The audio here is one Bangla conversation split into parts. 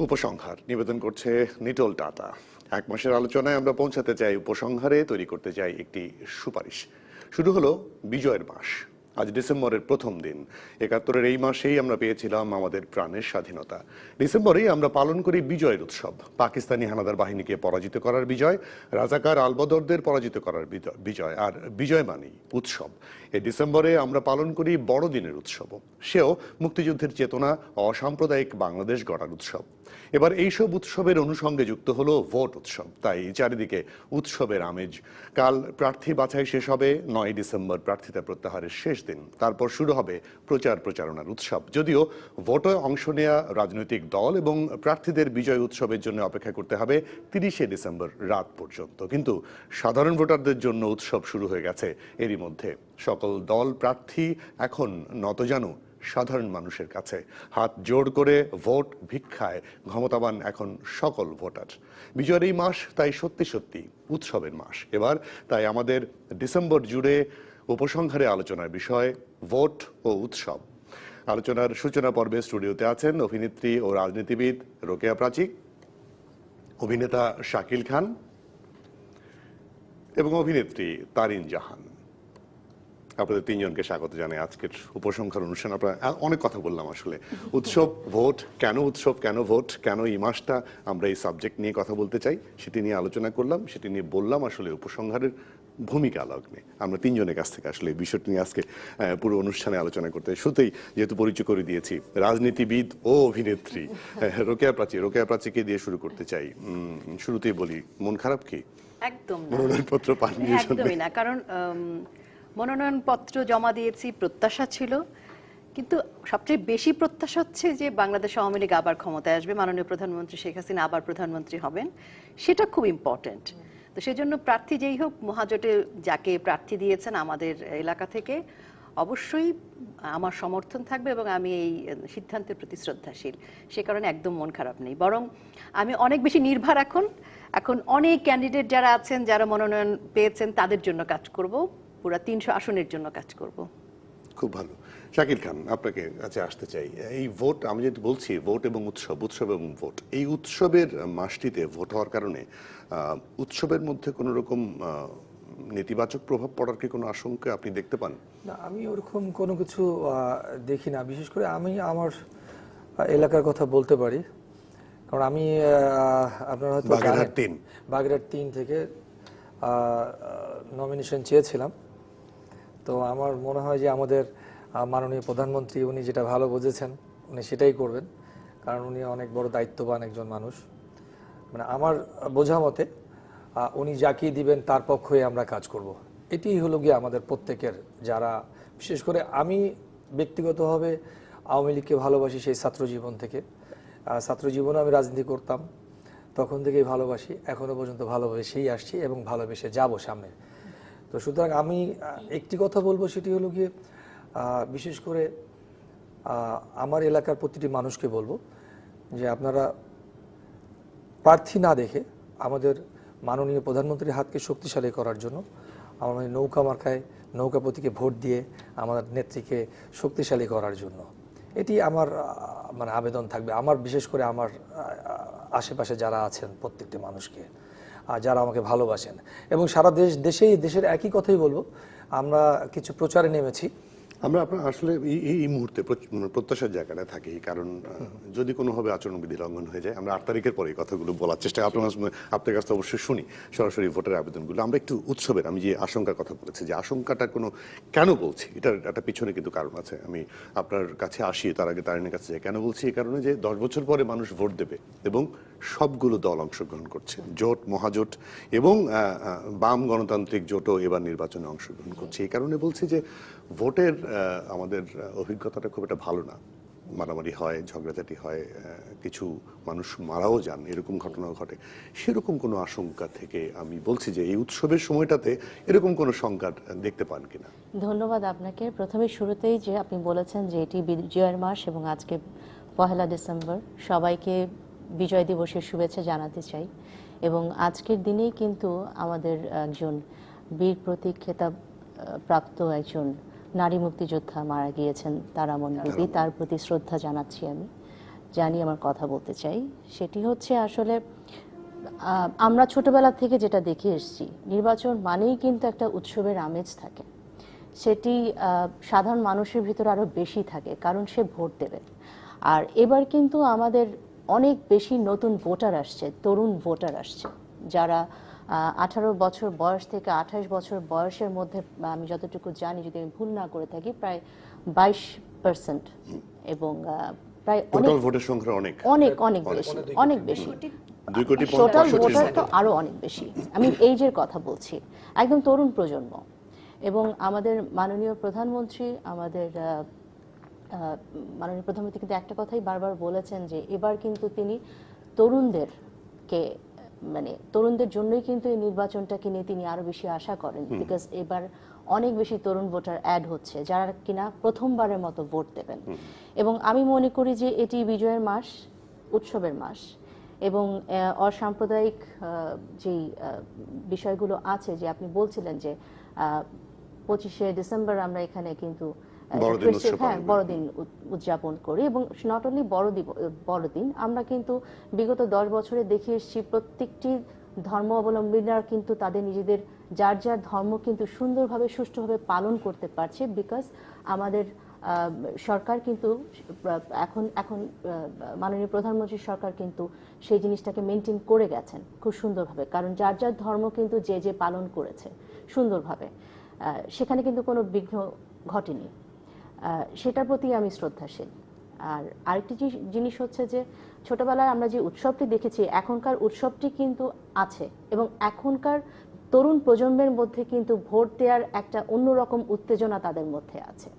উপসংহার নিবেদন করছে নিটোল টাটা। এক মাসের আলোচনায় আমরা পৌঁছাতে চাই উপসংহারে, তৈরি করতে চাই একটি সুপারিশ। শুরু হলো বিজয়ের মাস। আজ ডিসেম্বরের প্রথম দিন। ৭১-এর এই মাসেই আমরা পেয়েছিলাম আমাদের প্রাণের স্বাধীনতা। ডিসেম্বরেই আমরা পালন করি বিজয়ের উৎসব। পাকিস্তানি হানাদার বাহিনীকে পরাজিত করার বিজয়, রাজাকার আলবদরদের পরাজিত করার বিজয়। আর বিজয় মানেই উৎসব। এই ডিসেম্বরে আমরা পালন করি বড়দিনের উৎসবও। সেও মুক্তিযুদ্ধের চেতনা, অসাম্প্রদায়িক বাংলাদেশ গড়ার উৎসব। এবার এইসব উৎসবের অনুষঙ্গে যুক্ত হলো ভোট উৎসব। তাই চারিদিকে উৎসবের আমেজ। কাল প্রার্থী বাছাই শেষ হবে। ৯ ডিসেম্বর প্রার্থিতা প্রত্যাহারের শেষ দিন। তারপর শুরু হবে প্রচারণার উৎসব। যদিও ভোটে অংশ নেওয়া রাজনৈতিক দল এবং প্রার্থীদের বিজয় উৎসবের জন্য অপেক্ষা করতে হবে ৩০শে ডিসেম্বর রাত পর্যন্ত। কিন্তু সাধারণ ভোটারদের জন্য উৎসব শুরু হয়ে গেছে এরই মধ্যে। সকল দল প্রার্থী এখন নতজানু সাধারণ মানুষের কাছে। হাত জোড় করে ভোট ভিক্ষায় ক্ষমতাবান এখন সকল ভোটার। বিজয়ের এই মাস তাই সত্যি সত্যি উৎসবের মাস। এবার তাই আমাদের ডিসেম্বর জুড়ে উপসংহারে আলোচনার বিষয় ভোট ও উৎসব। আলোচনার সূচনা পর্বে স্টুডিওতে আছেন অভিনেত্রী ও রাজনীতিবিদ রোকেয়া প্রাচী, অভিনেতা শাকিল খান এবং অভিনেত্রী তারিন জাহান। আপনাদের তিনজনকে স্বাগত জানাই আজকের উপসংহার অনুষ্ঠান। আপনারা অনেক কথা বললাম আসলে। উৎসব, ভোট, কেন উৎসব, কেন ভোট, কেন এই মাসটা আমরা এই সাবজেক্ট নিয়ে কথা বলতে চাই সেটি নিয়ে আলোচনা করলাম, সেটি নিয়ে বললাম আসলে উপসংহারের ভূমিকা লগ্নে। আমরা তিনজনের কাছ থেকে আসলে এই বিষয়টি নিয়ে আজকে পুরো অনুষ্ঠানে আলোচনা করতে শুরুতেই যেহেতু পরিচয় করে দিয়েছি রাজনীতিবিদ ও অভিনেত্রী রোকেয়া প্রাচীকে দিয়ে শুরু করতে চাই। শুরুতেই বলি, মন খারাপ কি? একদম না, মনোনয়নপত্র পাননি? একদমই না। কারণ মনোনয়নপত্র জমা দিয়েছি, প্রত্যাশা ছিল, কিন্তু সবচেয়ে বেশি প্রত্যাশা হচ্ছে যে বাংলাদেশ আওয়ামী লীগ আবার ক্ষমতায় আসবে, মাননীয় প্রধানমন্ত্রী শেখ হাসিনা আবার প্রধানমন্ত্রী হবেন। সেটা খুব ইম্পর্টেন্ট। তো সেই জন্য প্রার্থী যেই হোক, মহাজোটে যাকে প্রার্থী দিয়েছেন আমাদের এলাকা থেকে, অবশ্যই আমার সমর্থন থাকবে এবং আমি এই সিদ্ধান্তের প্রতি শ্রদ্ধাশীল। সে কারণে একদম মন খারাপ নেই, বরং আমি অনেক বেশি নির্ভর এখন অনেক ক্যান্ডিডেট যারা আছেন, যারা মনোনয়ন পেয়েছেন, তাদের জন্য কাজ করব, পুরো ৩০০ আসনের জন্য কাজ করব। খুব ভালো। শাকিল খান, আপনাকে কাছে আসতে চাই। এই ভোট, আমি যেহেতু বলছি ভোট এবং উৎসব এবং ভোট, এই উৎসবের মাসটিতে ভোট হওয়ার কারণে উৎসবের মধ্যে কোনো রকম নেতিবাচক প্রভাব পড়ার কি কোনো আশঙ্কা আপনি দেখতে পান? না, আমি ওরকম কোনো কিছু দেখি না। বিশেষ করে আমি আমার এলাকার কথা বলতে পারি, কারণ আমি আপনারা হয়তো বাগেরহাট ৩ থেকে নমিনেশন চেয়েছিলাম। তো আমার মনে হয় যে আমাদের মাননীয় প্রধানমন্ত্রী, উনি যেটা ভালো বুঝেছেন উনি সেটাই করবেন, কারণ উনি অনেক বড় দায়িত্ববান একজন মানুষ। মানে আমার বোঝা মতে উনি যাকেই দিবেন তার পক্ষে আমরা কাজ করব। এটি হলো গিয়ে আমাদের প্রত্যেকের, যারা বিশেষ করে আমি ব্যক্তিগতভাবে আওয়ামী লীগকে ভালোবাসি সেই ছাত্র জীবন থেকে। ছাত্র জীবনে আমি রাজনীতি করতাম, তখন থেকেই ভালোবাসি, এখনও পর্যন্ত ভালোবেসেই আসছি এবং ভালোবেসে যাব সামনে। তো সুতরাং আমি একটি কথা বলবো, সেটি হলো গিয়ে বিশেষ করে আমার এলাকার প্রতিটি মানুষকে বলবো যে আপনারা প্রার্থী না দেখে আমাদের মাননীয় প্রধানমন্ত্রীর হাতকে শক্তিশালী করার জন্য আমাদের নৌকা মার্কায় নৌকা প্রতীকে ভোট দিয়ে আমাদের নেত্রীকে শক্তিশালী করার জন্য, এটি আমার মানে আবেদন থাকবে। আমার বিশেষ করে আমার আশেপাশে যারা আছেন প্রত্যেকটি মানুষকে, যারা আমাকে ভালোবাসেন, এবং সারা দেশের একই কথাই বলবো, আমরা কিছু প্রচারে নেমেছি। আমরা আপনার আসলে এই মুহূর্তে প্রত্যাশার জায়গাটা থাকি, কারণ যদি কোনোভাবে আচরণবিধি লঙ্ঘন হয়ে যায়, আমরা ৮ তারিখের পরে এই কথাগুলো বলার চেষ্টা আপনার কাছে অবশ্যই শুনি সরাসরি ভোটের আবেদনগুলো। আমরা একটু উৎসবের, আমি যে আশঙ্কার কথা বলেছি, যে আশঙ্কাটা কোনো কেন বলছি, এটার একটা পিছনে কিন্তু কারণ আছে। আমি আপনার কাছে আসি, তার আগে তারিনের কাছে যাই। কেন বলছি? এই কারণে যে ১০ বছর পরে মানুষ ভোট দেবে এবং সবগুলো দল অংশগ্রহণ করছে, জোট, মহাজোট এবং বাম গণতান্ত্রিক জোটও এবার নির্বাচনে অংশগ্রহণ করছে। এই কারণে বলছি যে ভোটের আমাদের অভিজ্ঞতাটা খুব একটা ভালো না। মারামারি হয়, ঝগড়াঝাটি হয়, কিছু মানুষ মারাও যান, এরকম ঘটনাও ঘটে। সেরকম কোনো আশঙ্কা থেকে আমি বলছি যে এই উৎসবের সময়টাতে এরকম কোনো সংকট দেখতে পান কিনা? ধন্যবাদ আপনাকে। প্রথমে শুরুতেই যে আপনি বলেছেন যে এটি বিজয়ের মাস এবং আজকে ১ ডিসেম্বর, সবাইকে বিজয় দিবসের শুভেচ্ছা জানাতে চাই। এবং আজকের দিনেই কিন্তু আমাদের একজন বীর প্রতীক খেতাব প্রাপ্ত একজন নারী মুক্তিযোদ্ধা মারা গিয়েছেন, তারামন বিবি। তার প্রতি শ্রদ্ধা জানাচ্ছি আমি। জানিয়ে আমার কথা বলতে চাই। সেটি হচ্ছে আসলে আমরা ছোটবেলা থেকে যেটা দেখে এসেছি, নির্বাচন মানেই কিন্তু একটা উৎসবের আমেজ থাকে। সেটি সাধারণ মানুষের ভিতরে আরো বেশি থাকে, কারণ সে ভোট দেবে। আর এবার কিন্তু আমাদের অনেক বেশি নতুন ভোটার আসছে, তরুণ ভোটার আসছে, যারা 18 বছর বয়স থেকে 28 বছর বয়সের মধ্যে, আমি যতটুকু জানি, যদি আমি ভুল না করে থাকি, প্রায় 22%। এবং প্রায় টোটাল ভোটের সংখ্যা অনেক অনেক অনেক বেশি, অনেক বেশি। 2,65,00,000 টোটাল ভোটার তো আরো অনেক বেশি। আমি এইজের কথা বলছি, একদম তরুণ প্রজন্ম। এবং আমাদের মাননীয় প্রধানমন্ত্রী, মাননীয় প্রধানমন্ত্রী কিন্তু একটা কথাই বারবার বলেছেন যে এবার কিন্তু তিনি তরুণদেরকে, মানে তরুণদের জন্যই কিন্তু এই নির্বাচনটাকে নিয়ে তিনি আরো বেশি আশা করেন, বিকজ এবার অনেক বেশি তরুণ ভোটার অ্যাড হচ্ছে, যারা কিনা প্রথমবারের মতো ভোট দেবেন। এবং আমি মনে করি যে এটি বিজয়ের মাস, উৎসবের মাস। এবং অসাম্প্রদায়িক যেই বিষয়গুলো আছে, যে আপনি বলছিলেন যে 25শে ডিসেম্বর আমরা এখানে কিন্তু বড়দিন উদযাপন করি। এবং নট অনলি বড়দিন, আমরা কিন্তু বিগত 10 বছরে দেখে এসেছি প্রত্যেকটি ধর্ম অবলম্বীরা কিন্তু তাদের নিজেদের যার যার ধর্ম কিন্তু সুন্দরভাবে, সুষ্ঠুভাবে পালন করতে পারছে, বিকজ আমাদের সরকার কিন্তু এখন মাননীয় প্রধানমন্ত্রীর সরকার কিন্তু সেই জিনিসটাকে মেনটেন করে গেছেন খুব সুন্দরভাবে, কারণ যার যার ধর্ম কিন্তু যে যে পালন করেছে সুন্দরভাবে, সেখানে কিন্তু কোনো বিঘ্ন ঘটেনি। সেটার প্রতি আমি শ্রদ্ধাশীল। আর আরেকটি জিনিস হচ্ছে যে ছোটবেলায় আমরা যে উৎসবটি দেখেছি, এখনকার উৎসবটি কিন্তু আছে, এবং এখনকার তরুণ প্রজন্মের মধ্যে কিন্তু ভোট দেওয়ার একটা অন্যরকম উত্তেজনা তাদের মধ্যে আছে।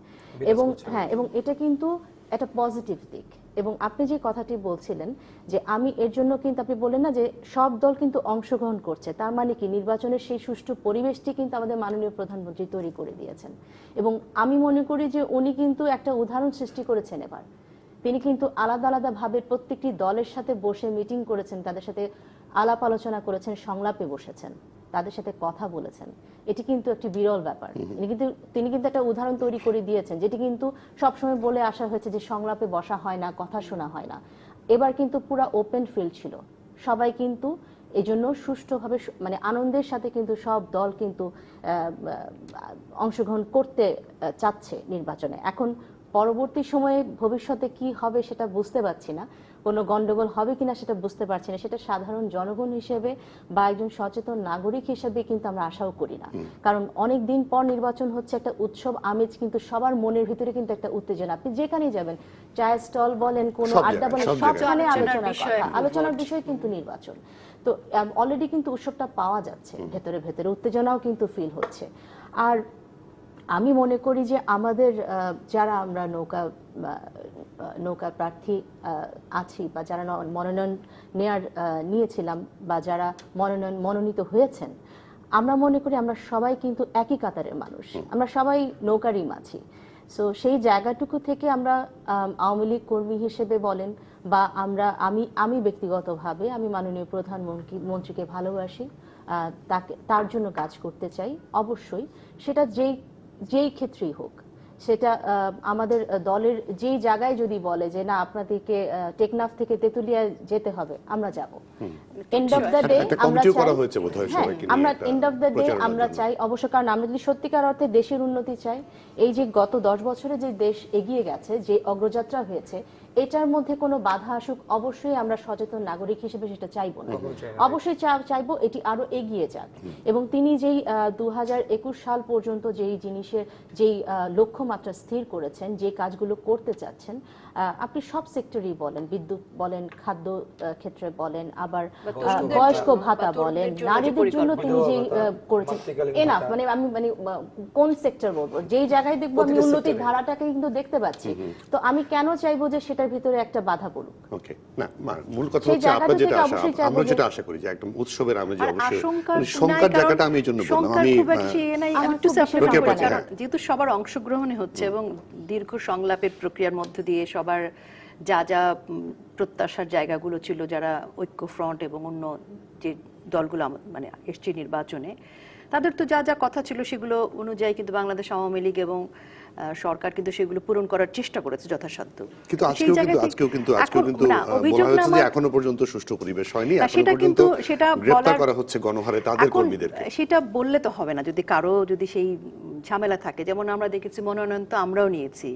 এবং হ্যাঁ, এবং এটা কিন্তু একটা পজিটিভ দিক। এবং আপনি যে কথাটি বলছিলেন যে আমি এর জন্য কিন্তু, আপনি বললেন না যে সব দল কিন্তু অংশগ্রহণ করছে, তার মানে কি নির্বাচনের সেই সুষ্ঠু পরিবেশটি কিন্তু আমাদের মাননীয় প্রধানমন্ত্রী তৈরি করে দিয়েছেন। এবং আমি মনে করি যে উনি কিন্তু একটা উদাহরণ সৃষ্টি করেছেন এবার। তিনি কিন্তু আলাদা আলাদা ভাবে প্রত্যেকটি দলের সাথে বসে মিটিং করেছেন, তাদের সাথে আলাপ আলোচনা করেছেন, সংলাপে বসেছেন, তাদের সাথে কথা বলেছেন। এটি কিন্তু একটি বিরল ব্যাপার। তিনি কিন্তু একটা উদাহরণ তৈরি করে দিয়েছেন, যেটি কিন্তু সবসময় বলে আসা হয়েছে যে সংলাপে বসা হয় না, কথা শোনা হয় না। এবার কিন্তু পুরো ওপেন ফিল্ড ছিল, সবাই কিন্তু এই জন্য সুষ্ঠুভাবে, মানে আনন্দের সাথে কিন্তু সব দল কিন্তু অংশগ্রহণ করতে চাচ্ছে নির্বাচনে। এখন পরবর্তী সময়ে ভবিষ্যতে কি হবে সেটা বুঝতে পারছি না, কোনো গন্ডগোল হবে কিনা সেটা বুঝতে পারছি না। সেটা সাধারণ জনগণ হিসেবে বা একজন সচেতন নাগরিক হিসেবে কিন্তু আমরা আশাও করি না, কারণ অনেক দিন পর নির্বাচন হচ্ছে, একটা উৎসব আমেজ কিন্তু সবার মনের ভিতরে কিন্তু একটা উত্তেজনা। আপনি যেখানেই যাবেন, চায়ের স্টল বলেন, কোনো আড্ডা বলেন, সবখানে আলোচনার বিষয় কিন্তু নির্বাচন। তো অলরেডি কিন্তু উৎসবটা পাওয়া যাচ্ছে, ভেতরে ভেতরে উত্তেজনাও কিন্তু ফিল হচ্ছে। আর আমি মনে করি যে আমাদের যারা আমরা নৌকা প্রার্থী আছি, বা যারা মনোনয়ন নিয়েছিলাম, বা যারা মনোনীত হয়েছেন, আমরা মনে করি আমরা সবাই কিন্তু একই কাতারের মানুষ, আমরা সবাই নৌকারই মাঝি। সো সেই জায়গাটুকু থেকে আমরা আওয়ামী লীগ কর্মী হিসেবে বলেন, বা আমি ব্যক্তিগতভাবে আমি মাননীয় প্রধানমন্ত্রীকে ভালোবাসি, তার জন্য কাজ করতে চাই অবশ্যই, সেটা যেই ক্ষেত্রেই হোক। সেটা আমাদের দলের যেই জায়গায় যদি বলে যে না আপনাদেরকে টেকনাফ থেকে তেতুলিয়া যেতে হবে, আমরা যাব। এন্ড অফ দ্য ডে আমরা চাই অবশ্য, কারণ আমরা যদি সত্যিকার অর্থে দেশের উন্নতি চাই, এই যে গত 10 বছরে যে দেশ এগিয়ে গেছে, যে অগ্রযাত্রা হয়েছে, এটার মধ্যে কোনো বাধা আসুক, অবশ্যই আমরা সচেতন নাগরিক হিসেবে সেটা চাইবো না, অবশ্যই চাইবো এটি আরো এগিয়ে যাক। এবং তিনি যেই 2021 সাল পর্যন্ত যেই লক্ষ্যমাত্রা স্থির করেছেন, যে কাজগুলো করতে চাচ্ছেন, আপনি সব সেক্টরই বলেন, বিদ্যুৎ বলেন, খাদ্য ক্ষেত্রে বলেন, আবার বয়স্ক ভাতা বলেন, নারীদের জন্য তিনি যেই করেছেন, এনাফ, মানে আমি কোন সেক্টর বলবো, যেই জায়গায় দেখবো আমি উন্নতির ধারাটাকে কিন্তু দেখতে পাচ্ছি, তো আমি কেন চাইবো যে সেটার ভিতরে একটা বাধা পড়ুক। ওকে, না মূল কথা হচ্ছে আমরা যেটা আশা করি যে একদম উৎসবের আমেজ, অবশ্যই সংখ্যার জায়গাটা আমি এই জন্য বললাম। যেহেতু সবার অংশগ্রহণে হচ্ছে এবং দীর্ঘ সংলাপের প্রক্রিয়ার মধ্য দিয়ে সবার যা যা প্রত্যাশার জায়গাগুলো ছিল, যারা ঐক্য ফ্রন্ট এবং অন্য যে দলগুলো মানে এসছে নির্বাচনে, তাদের তো যা যা কথা ছিল সেগুলো অনুযায়ী কিন্তু বাংলাদেশ আওয়ামী লীগ এবং সরকার কিন্তু সেগুলো পূরণ করার চেষ্টা করেছে যথাসাধ্য। কিন্তু সেই জায়গাতে আজকেও কিন্তু না, বলা অভিযোগ হচ্ছে যে নামার- এখনো পর্যন্ত সুষ্ঠু পরিবেশ হয়নি, তা এখনো সেটা পর্যন্ত কিন্তু সেটা গ্রেফতার বলার- করা হচ্ছে গণহারে তাদের এখন কর্মীদেরকে। সেটা বললে তো হবে না, যদি কারো যদি সেই ঝামেলা থাকে। যেমন আমরা দেখেছি মনোনয়ন তো আমরাও নিয়েছি,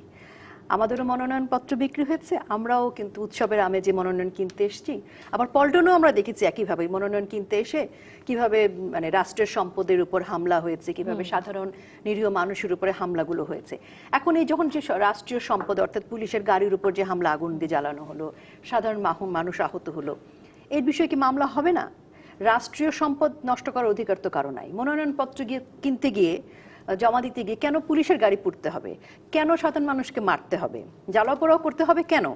আমাদেরও মনোনয়নপত্র বিক্রি হয়েছে, আমরাও কিন্তু উৎসবের আমেজে মনোনয়ন কিনতে এসেছি। আবার পল্টনেও আমরা দেখেছি একইভাবে মনোনয়ন কিনতে এসে কিভাবে মানে রাষ্ট্রের সম্পদের উপর হামলা হয়েছে, কিভাবে সাধারণ নিরীহ মানুষের উপরে হামলাগুলো হয়েছে। এখন এই যখন যে রাষ্ট্রীয় সম্পদ অর্থাৎ পুলিশের গাড়ির উপর যে হামলা, আগুন দিয়ে জ্বালানো হলো, সাধারণ মানুষ আহত হলো, এর বিষয়ে কি মামলা হবে না? রাষ্ট্রীয় সম্পদ নষ্ট করার অধিকার তো কারো নাই। মনোনয়নপত্র কিনতে গিয়ে জমা দিতে গিয়ে কেন পুলিশের গাড়ি পুড়তে হবে, কেন সাধারণ মানুষকে মারতে হবে, জ্বালাপোড়াও করতে হবে কেন?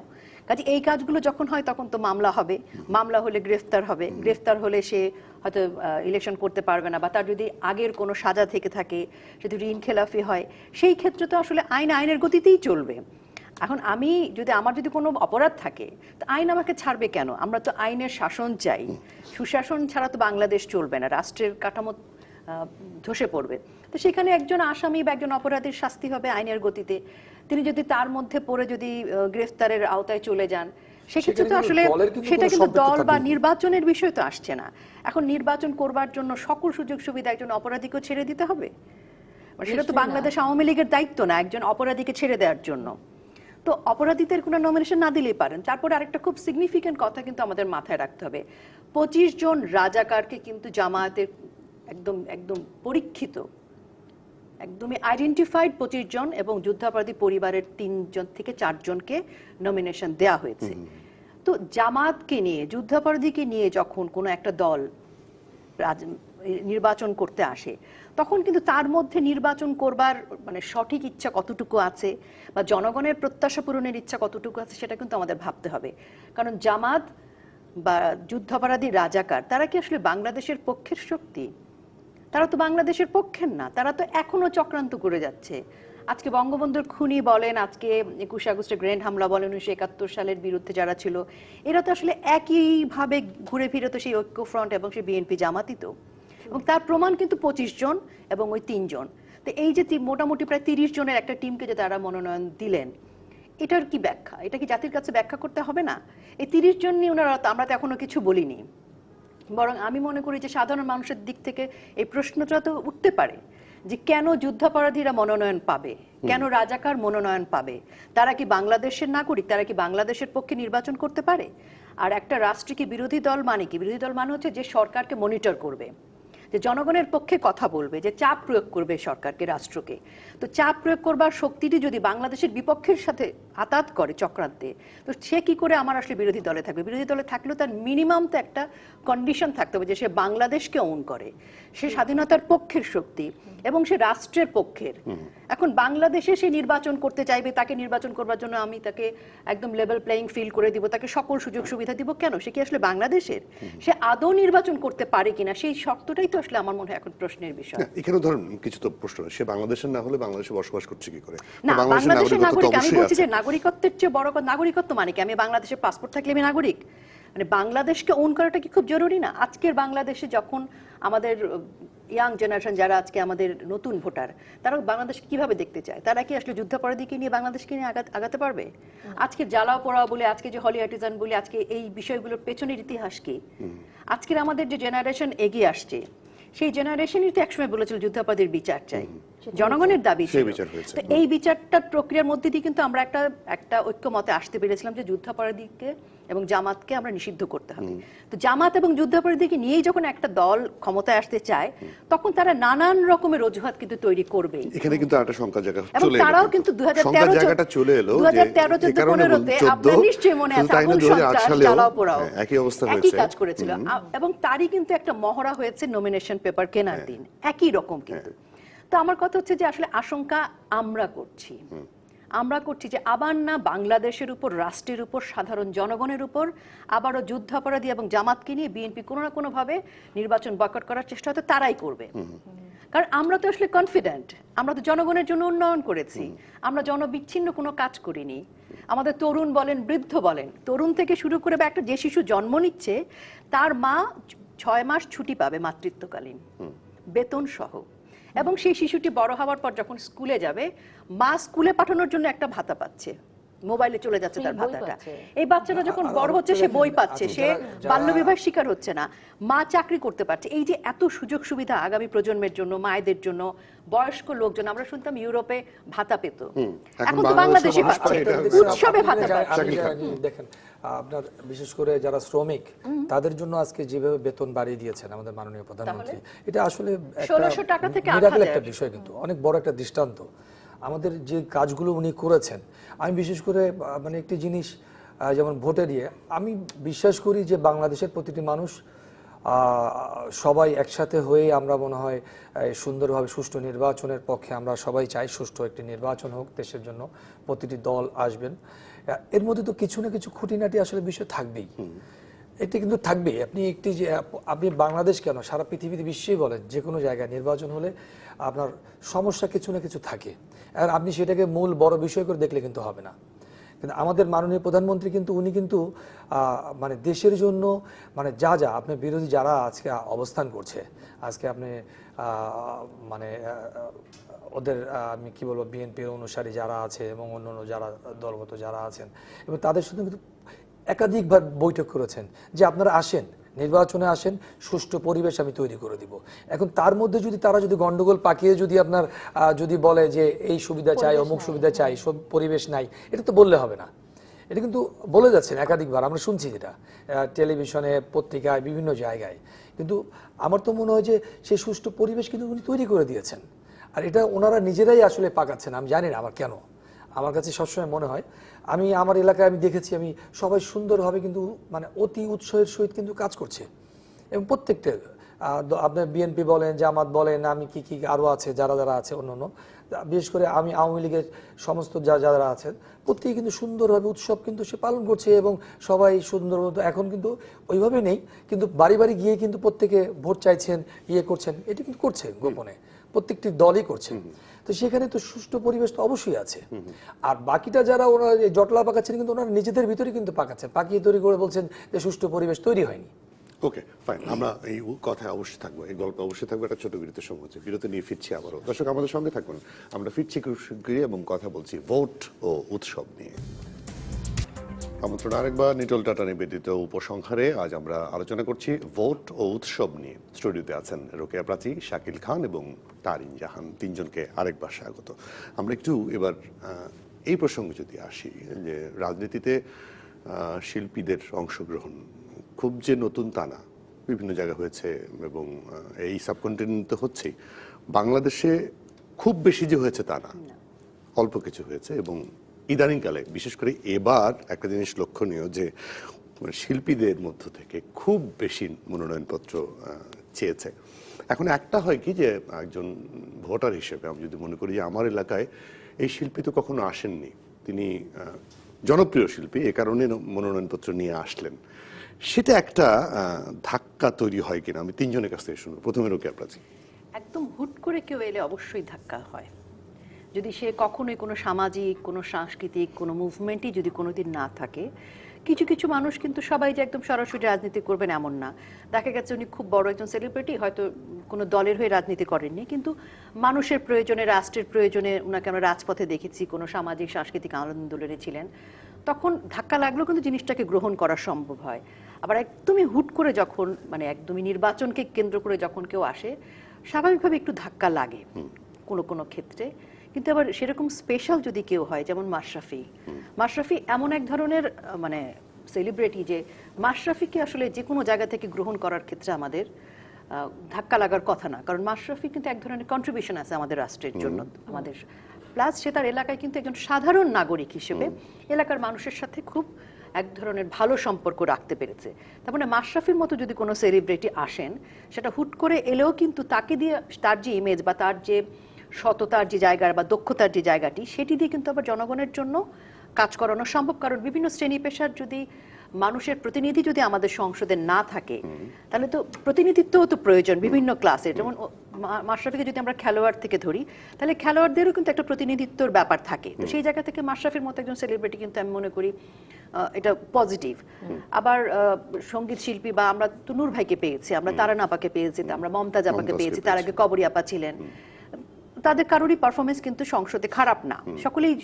কাজে এই কাজগুলো যখন হয় তখন তো মামলা হবে, মামলা হলে গ্রেফতার হবে, গ্রেফতার হলে সে হয়তো ইলেকশন করতে পারবে না, বা তার যদি আগের কোনো সাজা থেকে থাকে, যদি ঋণ খেলাফি হয়, সেই ক্ষেত্রে তো আসলে আইনের গতিতেই চলবে। এখন আমার যদি কোনো অপরাধ থাকে, তো আইন আমাকে ছাড়বে কেন? আমরা তো আইনের শাসন চাই, সুশাসন ছাড়া তো বাংলাদেশ চলবে না, রাষ্ট্রের কাঠামো ধসে পড়বে। তো সেখানে একজন আসামি বা একজন অপরাধীর শাস্তি হবে আইনের গতিতে। তিনি যদি তার মধ্যে পড়ে যদি গ্রেফতারের আওতায় চলে যান, সেক্ষেত্রে তো আসলে সেটা কিন্তু দল বা নির্বাচনের বিষয় তো আসছে না। এখন নির্বাচন করবার জন্য সকল সুযোগ সুবিধা একজন অপরাধীকে ছেড়ে দিতে হবে? সেটা তো বাংলাদেশ আওয়ামী লীগের দায়িত্ব না একজন অপরাধীকে ছেড়ে দেওয়ার জন্য। তো অপরাধীদের কোনো নমিনেশন না দিলেই পারেন। তারপরে আরেকটা খুব সিগনিফিক্যান্ট কথা কিন্তু আমাদের মাথায় রাখতে হবে, 25 জন রাজাকারকে কিন্তু জামায়াতের একদম একদম পরীক্ষিত, একদমই আইডেন্টিফাইড 25 জন এবং যুদ্ধাপরাধী পরিবারের 3 জন থেকে 4 জনকে নমিনেশন দেয়া হয়েছে। তো জামাতকে নিয়ে, যুদ্ধাপরাধীকে নিয়ে যখন কোনো একটা দল নির্বাচন করতে আসে, তখন কিন্তু তার মধ্যে নির্বাচন করবার মানে সঠিক ইচ্ছা কতটুকু আছে বা জনগণের প্রত্যাশা পূরণের ইচ্ছা কতটুকু আছে সেটা কিন্তু আমাদের ভাবতে হবে। কারণ জামাত বা যুদ্ধাপরাধী রাজাকার তারা কি আসলে বাংলাদেশের পক্ষের শক্তি? তারা তো বাংলাদেশের পক্ষের না, তারা তো এখনো চক্রান্ত করে যাচ্ছে। আজকে বঙ্গবন্ধুর খুনি বলেন, আজকে 21 আগস্টের গ্রেনেড হামলা বলেন, 1971 সালের বিরুদ্ধে যারা ছিল, এরা তো আসলে একইভাবে ঘুরে ফিরে তো সেই ঐক্য ফ্রন্ট এবং সেই বিএনপি জামাতই তো। এবং তার প্রমাণ কিন্তু 25 জন এবং ওই 3 জন। তো এই যে মোটামুটি প্রায় 30 জনের একটা টিমকে যে তারা মনোনয়ন দিলেন, এটার কি ব্যাখ্যা? এটা কি জাতির কাছে ব্যাখ্যা করতে হবে না? এই 30 জন নিয়ে আমরা তো এখনো কিছু বলিনি, বরং আমি মনে করি যে সাধারণ মানুষের দিক থেকে এই প্রশ্নটা তো উঠতে পারে যে কেন যুদ্ধাপরাধীরা মনোনয়ন পাবে, কেন রাজাকার মনোনয়ন পাবে? তারা কি বাংলাদেশের নাগরিক? তারা কি বাংলাদেশের পক্ষে নির্বাচন করতে পারে? আর একটা রাষ্ট্রে কি বিরোধী দল মানে কি? বিরোধী দল মানে হচ্ছে যে সরকারকে মনিটর করবে, যে জনগণের পক্ষে কথা বলবে, যে চাপ প্রয়োগ করবে সরকারকে, রাষ্ট্রকে। তো চাপ প্রয়োগ করবার শক্তিটি যদি বাংলাদেশের বিপক্ষের সাথে আতাত করে চক্রান্তে, তো সে কি করে আমার আসলে বিরোধী দলে থাকবে? বিরোধী দলে থাকলেও তার মিনিমাম তো একটা কন্ডিশন থাকতে হবে যে সে বাংলাদেশকে ওন করে, সে স্বাধীনতার পক্ষের শক্তি এবং সে রাষ্ট্রের পক্ষের। এখন বাংলাদেশে সে নির্বাচন করতে চাইবে, তাকে নির্বাচন করবার জন্য আমি তাকে একদম লেভেল প্লেইং ফিল্ড করে দিব, তাকে সকল সুযোগ সুবিধা দিব, কেন? সে কি আসলে বাংলাদেশের? সে আদৌ নির্বাচন করতে পারে কিনা, সেই শর্তটাই তো আসলে আমার মনে হয় এখন প্রশ্নের বিষয়। এখানে ধরুন কিছু তো প্রশ্ন, সে বাংলাদেশের না হলে বাংলাদেশে বসবাস করছে কি করে? না, বাংলাদেশের নাগরিক, আমি বলছি যে আছে। নাগরিকত্বের চেয়ে বড় কথা নাগরিকত্ব মানে কি আমি বাংলাদেশের পাসপোর্ট থাকলে আমি নাগরিক? মানে বাংলাদেশকে ওন করাটা কি খুব জরুরি না? আজকের বাংলাদেশে যখন আমাদের ইয়াং জেনারেশন যারা আজকে আমাদের নতুন ভোটার, তারা বাংলাদেশ কিভাবে দেখতে চায়? তারা কি আসলে যুদ্ধাপরাধীকে নিয়ে বাংলাদেশকে নিয়ে আগাতে পারবে? আজকে জ্বালাও পোড়াও বলে, আজকে যে হলি আর্টিজান বলে, আজকে এই বিষয়গুলোর পেছনের ইতিহাস কি? আজকের আমাদের যে জেনারেশন এগিয়ে আসছে, সেই জেনারেশনই তো একসময় বলেছিল যুদ্ধাপরাধীর বিচার চাই, জনগণের দাবি ছিল। তো এই বিচারটার প্রক্রিয়ার মধ্যে দিয়ে কিন্তু আমরা একটা ঐক্যমতে আসতে পেরেছিলাম যে যুদ্ধাপরাধীকে এবং জামাতকে আমরা নিষিদ্ধ করতে হবে। তো জামাত এবং যুদ্ধাপরাধীকে নিয়েই যখন একটা দল ক্ষমতায় আসতে চায়, তখন তারা নানান রকমের অজুহাত কিন্তু তৈরি করবে। এখানে কিন্তু একটা সংখ্যা জায়গা এবং চলে এলো, তারাও কিন্তু 2013 জায়গাটা চলে এলো 2013-14-15-তে আপনার নিশ্চয়ই মনে আছে আগুন সন্ত্রাস, জ্বালাও পোড়াও একই অবস্থা হয়েছে, একই কাজ করেছিল। এবং তারই কিন্তু একটা মহড়া হয়েছে নমিনেশন পেপার কেনার দিন, একই রকম কিন্তু। তো আমার কথা হচ্ছে যে আসলে আশঙ্কা আমরা করছি যে আবার না বাংলাদেশের উপর, রাষ্ট্রের উপর, সাধারণ জনগণের উপর আবারও যুদ্ধাপরাধী এবং জামাতকে নিয়ে বিএনপি কোনো না কোনো ভাবে নির্বাচন বয়কট করার চেষ্টা হয়তো তারাই করবে। কারণ আমরা তো আসলে কনফিডেন্ট, আমরা তো জনগণের জন্য উন্নয়ন করেছি, আমরা জনবিচ্ছিন্ন কোনো কাজ করিনি। আমাদের তরুণ বলেন, বৃদ্ধ বলেন, তরুণ থেকে শুরু করে বা একটা যে শিশু জন্ম নিচ্ছে তার মা 6 মাস ছুটি পাবে মাতৃত্বকালীন, বেতন সহ। এবং সেই শিশুটি বড় হওয়ার পর যখন স্কুলে যাবে, মা স্কুলে পাঠানোর জন্য একটা ভাতা পাচ্ছে, মোবাইলে চলে যাচ্ছে তার বই ভাতাটা। পাচ্ছে। এই বাচ্চাটা যখন বড় হচ্ছে সে বই পাচ্ছে, সে বাল্যবিবাহের শিকার হচ্ছে না, মা চাকরি করতে পারছে। এই যে এত সুযোগ সুবিধা আগামী প্রজন্মের জন্য, মায়েদের জন্য, বয়স্ক লোকজন, আমরা শুনতাম ইউরোপে ভাতা পেত, এখন তো বাংলাদেশে মানুষ পাচ্ছে, পায়, এটা হচ্ছে উৎসবে ভাতা পাচ্ছে। আপনি দেখেন আপনার বিশেষ করে যারা শ্রমিক তাদের জন্য আজকে যেভাবে বেতন বাড়িয়ে দিয়েছেন আমাদের মাননীয় প্রধানমন্ত্রী, এটা আসলে 1600 টাকা থেকে মিরাকেল 8000 একটা বিষয়, কিন্তু অনেক বড় একটা দৃষ্টান্ত আমাদের যে কাজগুলো উনি করেছেন। আমি বিশেষ করে মানে একটি জিনিস যেমন ভোটে দিয়ে আমি বিশ্বাস করি যে বাংলাদেশের প্রতিটি মানুষ সবাই একসাথে হয়ে আমরা মনে হয় সুন্দরভাবে সুষ্ঠু নির্বাচনের পক্ষে আমরা সবাই চাই সুষ্ঠু একটি নির্বাচন হোক দেশের জন্য, প্রতিটি দল আসবেন। এর মধ্যে তো কিছু না কিছু খুঁটিনাটি আসলে বিষয় থাকবেই, এটা কিন্তু থাকবেই। আপনি একটি যে আপনি বাংলাদেশ কেন সারা পৃথিবীতে বিশ্বেই বলেন যে কোনো জায়গায় নির্বাচন হলে আপনার সমস্যা কিছু না কিছু থাকে, আর আপনি সেটাকে মূল বড় বিষয় করে দেখলে কিন্তু হবে না। কিন্তু আমাদের মাননীয় প্রধানমন্ত্রী কিন্তু উনি কিন্তু মানে দেশের জন্য মানে যা যা আপনি বিরোধী যারা আজকে অবস্থান করছে, আজকে আপনি মানে ওদের আমি কি বলবো বিএনপির অনুসারী যারা আছে এবং অন্যান্য যারা দলগত যারা আছেন, এবং তাদের সাথে কিন্তু একাধিকবার বৈঠক করেছেন যে আপনারা আসেন, নির্বাচনে আসেন, সুষ্ঠু পরিবেশ আমি তৈরি করে দিব। এখন তার মধ্যে যদি তারা যদি গন্ডগোল পাকিয়ে যদি আপনার যদি বলে যে এই সুবিধা চাই, অমুক সুবিধা চাই, সব পরিবেশ নাই, এটা তো বললে হবে না। এটা কিন্তু বলে যাচ্ছেন একাধিকবার, আমরা শুনছি যেটা টেলিভিশনে, পত্রিকায়, বিভিন্ন জায়গায়। কিন্তু আমার তো মনে হয় যে সেই সুষ্ঠু পরিবেশ কিন্তু উনি তৈরি করে দিয়েছেন, আর এটা ওনারা নিজেরাই আসলে পাকাচ্ছেন। আমি জানি না আমার কেন, আমার কাছে সবসময় মনে হয়, আমি আমার এলাকায় আমি দেখেছি, আমি সবাই সুন্দরভাবে কিন্তু মানে অতি উৎসাহের সহিত কিন্তু কাজ করছে। এবং প্রত্যেকটা আপনার বিএনপি বলেন, জামাত বলেন, আমি কি কি আরও আছে যারা যারা আছে অন্যান্য, বিশেষ করে আমি আওয়ামী লীগের সমস্ত যারা আছেন, প্রত্যেকে কিন্তু সুন্দরভাবে উৎসব কিন্তু সে পালন করছে এবং সবাই সুন্দরভাবে এখন কিন্তু ওইভাবে নেই, কিন্তু বাড়ি বাড়ি গিয়ে কিন্তু প্রত্যেকে ভোট চাইছেন, ইয়ে করছেন, এটি কিন্তু করছে গোপনে, প্রত্যেকটি দলই করছে। তো সেখানে তো সুষ্ঠু পরিবেশ তো অবশ্যই আছে। আর বাকিটা যারা ওনারা জটলা পাকাচ্ছেন কিন্তু ওনারা নিজেদের ভিতরে কিন্তু পাকাচ্ছেন, পাকিয়ে তৈরি করে বলছেন যে সুষ্ঠু পরিবেশ তৈরি হয়নি। ওকে ফাইন, আমরা এই কথায় অবশ্যই থাকবো, এই গল্পে অবশ্যই থাকবো। একটা ছোট বিরতির সময় হচ্ছে, বিরতি নিয়ে ফিরছি আবারও। দর্শক আমাদের সঙ্গে থাকুন, আমরা ফিরছি কৃষি এবং কথা বলছি ভোট ও উৎসব নিয়ে। আমন্ত্রণ আরেকবার নিটল টাটা নিবেদিত উপসংহারে। আজ আমরা আলোচনা করছি ভোট ও উৎসব নিয়ে। স্টুডিওতে আছেন রোকেয়া প্রাচী, শাকিল খান এবং তারিন জাহান, তিনজনকে আরেকবার স্বাগত। আমরা একটু এবার এই প্রসঙ্গে যদি আসি, যে রাজনীতিতে শিল্পীদের অংশগ্রহণ খুব যে নতুন তা না, বিভিন্ন জায়গায় হয়েছে এবং এই সাবকন্টিনেন্টে হচ্ছেই। বাংলাদেশে খুব বেশি যে হয়েছে তা না, অল্প কিছু হয়েছে। এবং ইদানিংকালে বিশেষ করে এবার একটা জিনিস লক্ষণীয় যে শিল্পীদের মধ্য থেকে খুব বেশি মনোনয়নপত্র চেয়েছে। এখন একটা হয় কি যে একজন ভোটার হিসেবে আমি যদি মনে করি যে আমার এলাকায় এই শিল্পী তো কখনো আসেননি, তিনি জনপ্রিয় শিল্পী, এ কারণে মনোনয়নপত্র নিয়ে আসলেন, সেটা একটা ধাক্কা তৈরি হয় কিনা আমি তিনজনের কাছ থেকে শুনবো। প্রথমে রোকেয়া প্রাচী। একদম হুট করে কেউ এলে অবশ্যই ধাক্কা হয়, যদি সে কখনোই কোনো সামাজিক, কোনো সাংস্কৃতিক, কোনো মুভমেন্টই যদি কোনোদিন না থাকে। কিছু কিছু মানুষ কিন্তু সবাই যে একদম সরাসরি রাজনীতি করবেন এমন না। দেখা গেছে উনি খুব বড় একজন সেলিব্রিটি, হয়তো কোনো দলের হয়ে রাজনীতি করেননি, কিন্তু মানুষের প্রয়োজনে, রাষ্ট্রের প্রয়োজনে ওনাকে আমরা রাজপথে দেখেছি, কোনো সামাজিক সাংস্কৃতিক আন্দোলনে ছিলেন, তখন ধাক্কা লাগলেও কিন্তু জিনিসটাকে গ্রহণ করা সম্ভব হয়। আবার একদমই হুট করে যখন মানে একদমই নির্বাচনকে কেন্দ্র করে যখন কেউ আসে, স্বাভাবিকভাবে একটু ধাক্কা লাগে কোনো কোনো ক্ষেত্রে। কিন্তু আবার সেরকম স্পেশাল যদি কেউ হয়, যেমন মাশরাফি এমন এক ধরনের মানে সেলিব্রিটি যে মাশরাফিকে আসলে যে কোনো জায়গা থেকে গ্রহণ করার ক্ষেত্রে আমাদের ধাক্কা লাগার কথা না, কারণ মাশরাফি কিন্তু এক ধরনের কন্ট্রিবিউশন আছে আমাদের রাষ্ট্রের জন্য, আমাদের প্লাস সে তার এলাকায় কিন্তু একজন সাধারণ নাগরিক হিসেবে এলাকার মানুষের সাথে খুব এক ধরনের ভালো সম্পর্ক রাখতে পেরেছে। তার মানে মাশরাফির মতো যদি কোনো সেলিব্রিটি আসেন, সেটা হুট করে এলেও কিন্তু তাকে দিয়ে তার যে ইমেজ বা তার যে সততার যে জায়গা বা দক্ষতার যে জায়গাটি, সেটি দিয়ে কিন্তু আবার জনগণের জন্য কাজ করানো সম্ভব। কারণ বিভিন্ন শ্রেণী পেশার যদি মানুষের প্রতিনিধি যদি আমাদের সংসদে না থাকে, তাহলে তো প্রতিনিধিত্বও তো প্রয়োজন বিভিন্ন ক্লাসের। যেমন মাশরাফিকে যদি আমরা খেলোয়াড় থেকে ধরি, তাহলে খেলোয়াড়দেরও কিন্তু একটা প্রতিনিধিত্বর ব্যাপার থাকে। তো সেই জায়গা থেকে মাশরাফির মতো একজন সেলিব্রিটি কিন্তু আমি মনে করি এটা পজিটিভ। আবার সঙ্গীত শিল্পী বা আমরা তো নূর ভাইকে পেয়েছি, আমরা তারান আপাকে পেয়েছি, আমরা মমতাজ আপাকে পেয়েছি, তার আগে কবরী আপা ছিলেন। তাদের কারোরই পারফরমেন্স কিন্তু সংসদে খারাপ না, সকলেই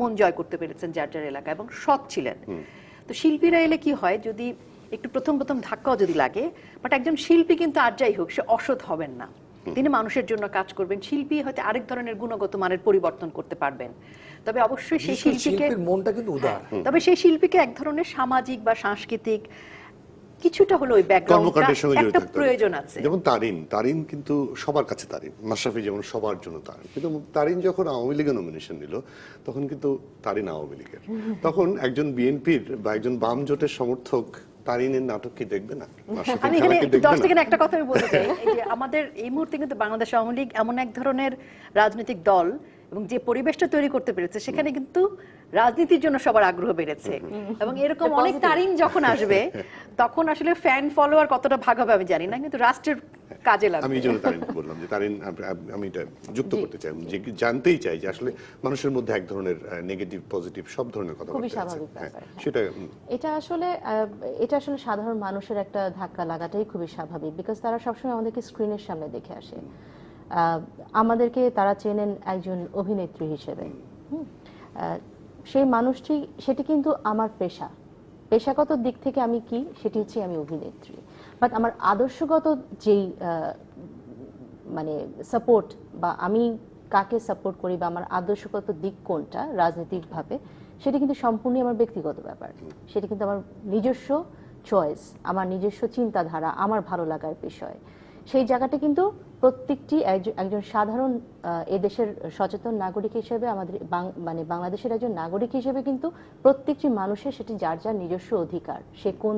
মন জয় করতে পেরেছেন যার যার এলাকা এবং সৎ ছিলেন। তো শিল্পীরা এলে কি হয়, যদি একটু প্রথম প্রথম ধাক্কাও যদি লাগে, বাট একজন শিল্পী কিন্তু আর যাই হোক সে অসৎ হবেন না, তিনি মানুষের জন্য কাজ করবেন। শিল্পী হয়তো আরেক ধরনের গুণগত মানের পরিবর্তন করতে পারবেন, তবে অবশ্যই সেই শিল্পীকে, মনটা কিন্তু উদার, তবে সেই শিল্পীকে এক ধরনের সামাজিক বা সাংস্কৃতিক কিছুটা হলো ওই কর্মকাণ্ডের সঙ্গে জড়িত ব্যাকগ্রাউন্ডটা থাকতে হবে। প্রয়োজন আছে। যেমন তারিন কিন্তু সবার কাছে তারিন, মাশরাফি যেমন সবার জন্য তারিন, কিন্তু তারিন যখন আওয়ামী লীগের নমিনেশন নিল তখন কিন্তু তারিন আওয়ামী লীগের, তখন একজন বিএনপির বা একজন বাম জোটের সমর্থক তারিনের নাটক কি দেখবে না? আমি এখানে 10 সেকেন্ড একটা কথা আমি বলতে চাই, এই যে আমাদের এই মুহূর্তে কিন্তু বাংলাদেশ আওয়ামী লীগ এমন এক ধরনের রাজনৈতিক দল এবং যে পরিবেশটা তৈরি করতে পেরেছে সেখানে কিন্তু রাজনীতির জন্য সবার আগ্রহ বেড়েছে, এবং এরকম অনেক তারিন যখন আসবে তখন আসলে ফ্যান ফলোয়ার কতটা ভাগ হবে আমি জানি না, কিন্তু রাষ্ট্রের কাজে লাগবে। আমি এই জন্য তারিনকে বললাম যে তারিন, আমি এটা যুক্ত করতে চাই, যে জানতেই চাই যে আসলে মানুষের মধ্যে এক ধরনের নেগেটিভ পজিটিভ সব ধরনের কথা খুবই স্বাভাবিক ব্যাপার। সেটা এটা আসলে সাধারণ মানুষের একটা ধাক্কা লাগাটাই খুবই স্বাভাবিক, বিকজ তারা সবসময় আমাদেরকে স্ক্রিনের সামনে দেখে আসে। আমাদেরকে তারা চেনেন একজন অভিনেত্রী হিসেবে। সেই মানুষটি, সেটি কিন্তু আমার পেশাগত দিক থেকে আমি কি, সেটি হচ্ছে আমি অভিনেত্রী। বাট আমার আদর্শগত যেই মানে সাপোর্ট, বা আমি কাকে সাপোর্ট করি বা আমার আদর্শগত দিক কোনটা রাজনৈতিকভাবে, সেটা কিন্তু সম্পূর্ণই আমার ব্যক্তিগত ব্যাপার। সেটা কিন্তু আমার নিজস্ব চয়েস, আমার নিজস্ব চিন্তাধারা, আমার ভালো লাগার বিষয়। সেই জায়গাটা কিন্তু প্রত্যেকটি একজন সাধারণ এদেশের সচেতন নাগরিক হিসেবে, আমাদের মানে বাংলাদেশের একজন নাগরিক হিসেবে কিন্তু প্রত্যেকটি মানুষের সেটি যার যার নিজস্ব অধিকার। সে কোন